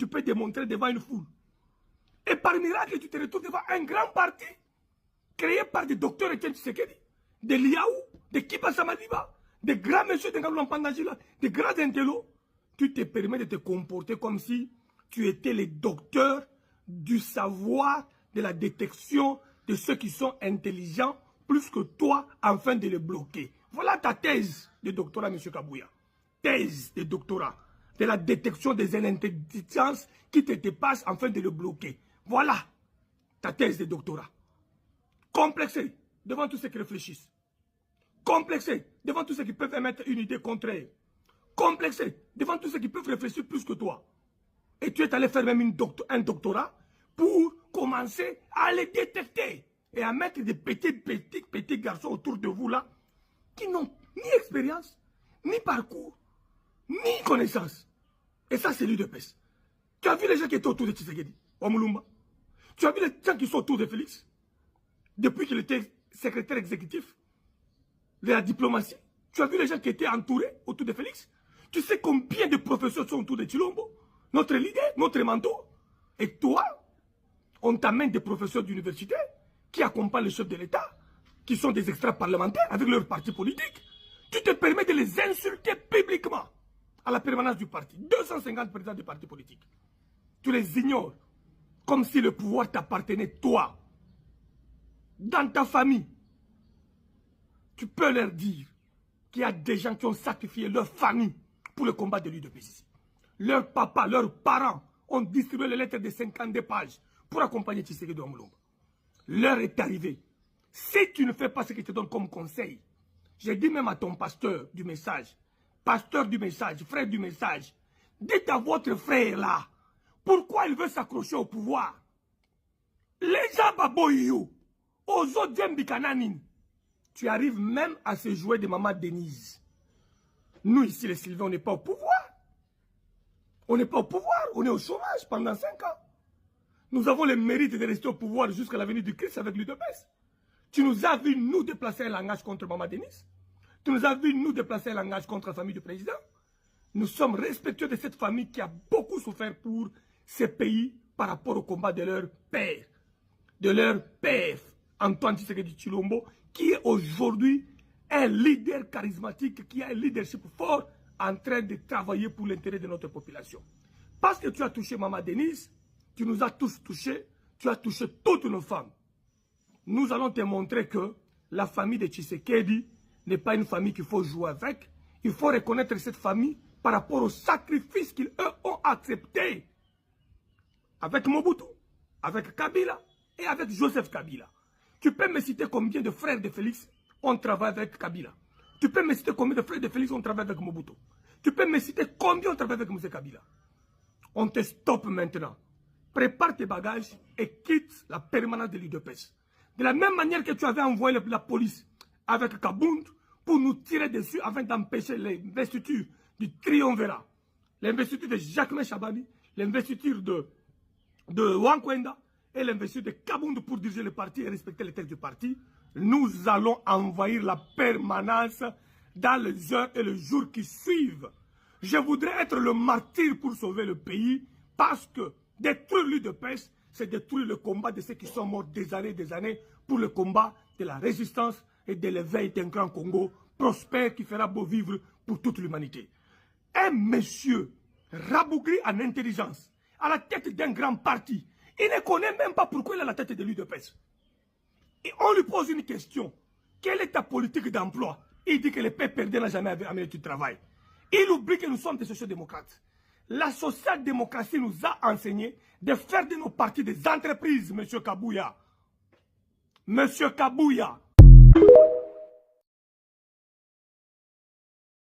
tu peux démontrer devant une foule. Et par miracle, tu te retrouves devant un grand parti créé par des docteurs Etienne Tshisekedi, des Liaou, des Kiba Samadiba, des grands messieurs de Ngalou Mpandajila, des grands intellos. Tu te permets de te comporter comme si tu étais le docteur du savoir, de la détection de ceux qui sont intelligents plus que toi, afin de les bloquer. Voilà ta thèse de doctorat, M. Kabouya. Thèse de doctorat, de la détection des inintelligences qui te dépassent afin de le bloquer. Voilà ta thèse de doctorat. Complexé devant tous ceux qui réfléchissent. Complexé devant tous ceux qui peuvent émettre une idée contraire. Complexé devant tous ceux qui peuvent réfléchir plus que toi. Et tu es allé faire même un doctorat pour commencer à les détecter et à mettre des petits garçons autour de vous là qui n'ont ni expérience, ni parcours, ni connaissance. Et ça, c'est l'UDPS. Tu as vu les gens qui étaient autour de Tshisekedi, Omulumba. Tu as vu les gens qui sont autour de Félix, depuis qu'il était secrétaire exécutif de la diplomatie. Tu as vu les gens qui étaient entourés autour de Félix. Tu sais combien de professeurs sont autour de Chilombo, notre leader, notre mentor. Et toi, on t'amène des professeurs d'université qui accompagnent le chef de l'État, qui sont des extra-parlementaires avec leur parti politique. Tu te permets de les insulter publiquement à la permanence du parti. 250 présidents du parti politique. Tu les ignores comme si le pouvoir t'appartenait toi. Dans ta famille, tu peux leur dire qu'il y a des gens qui ont sacrifié leur famille pour le combat de l'UDPS. Leurs papas, leurs parents ont distribué les lettres de 52 pages pour accompagner Tshisekedi de Omulumba. L'heure est arrivée. Si tu ne fais pas ce que je te donne comme conseil, j'ai dit même à ton pasteur du message, frère du message, dites à votre frère là, pourquoi il veut s'accrocher au pouvoir. Les gens baboyou, aux autres Djembi-Kananin, tu arrives même à se jouer de maman Denise. Nous ici les Sylvains, on n'est pas au pouvoir. On n'est pas au pouvoir, on est au chômage pendant 5 ans. Nous avons le mérite de rester au pouvoir jusqu'à la venue du Christ avec l'UDPS. Tu nous as vu nous déplacer un langage contre maman Denise. Tu nous as vu nous déplacer un langage contre la famille du président. Nous sommes respectueux de cette famille qui a beaucoup souffert pour ces pays par rapport au combat de leur père. De leur père, Antoine Tshisekedi Tshilombo, qui est aujourd'hui un leader charismatique, qui a un leadership fort en train de travailler pour l'intérêt de notre population. Parce que tu as touché Maman Denise, tu nous as tous touchés, tu as touché toutes nos femmes. Nous allons te montrer que la famille de Tshisekedi n'est pas une famille qu'il faut jouer avec. Il faut reconnaître cette famille par rapport au sacrifice qu'ils ont accepté. Avec Mobutu, avec Kabila et avec Joseph Kabila. Tu peux me citer combien de frères de Félix ont travaillé avec Kabila. Tu peux me citer combien de frères de Félix ont travaillé avec Mobutu. Tu peux me citer combien ont travaillé avec M. Kabila. On te stoppe maintenant. Prépare tes bagages et quitte la permanence de l'UDPS. De la même manière que tu avais envoyé la police avec Kabound pour nous tirer dessus afin d'empêcher l'investiture du triumvirat. L'investiture de Jacques Chabani, l'investiture de Wankwenda et l'investiture de Kabound pour diriger le parti et respecter les textes du parti. Nous allons envahir la permanence dans les heures et les jours qui suivent. Je voudrais être le martyr pour sauver le pays parce que détruire l'UDPS, c'est détruire le combat de ceux qui sont morts des années pour le combat de la résistance et de l'éveil d'un grand Congo prospère qui fera beau vivre pour toute l'humanité. Un monsieur rabougri en intelligence, à la tête d'un grand parti, il ne connaît même pas pourquoi il est à la tête de l'UDPS. Et on lui pose une question. Quelle est ta politique d'emploi? Il dit que le peuple perdant n'a jamais amené du travail. Il oublie que nous sommes des social-démocrates. La social-démocratie nous a enseigné de faire de nos partis des entreprises, M. Kabouya. M. Kabouya,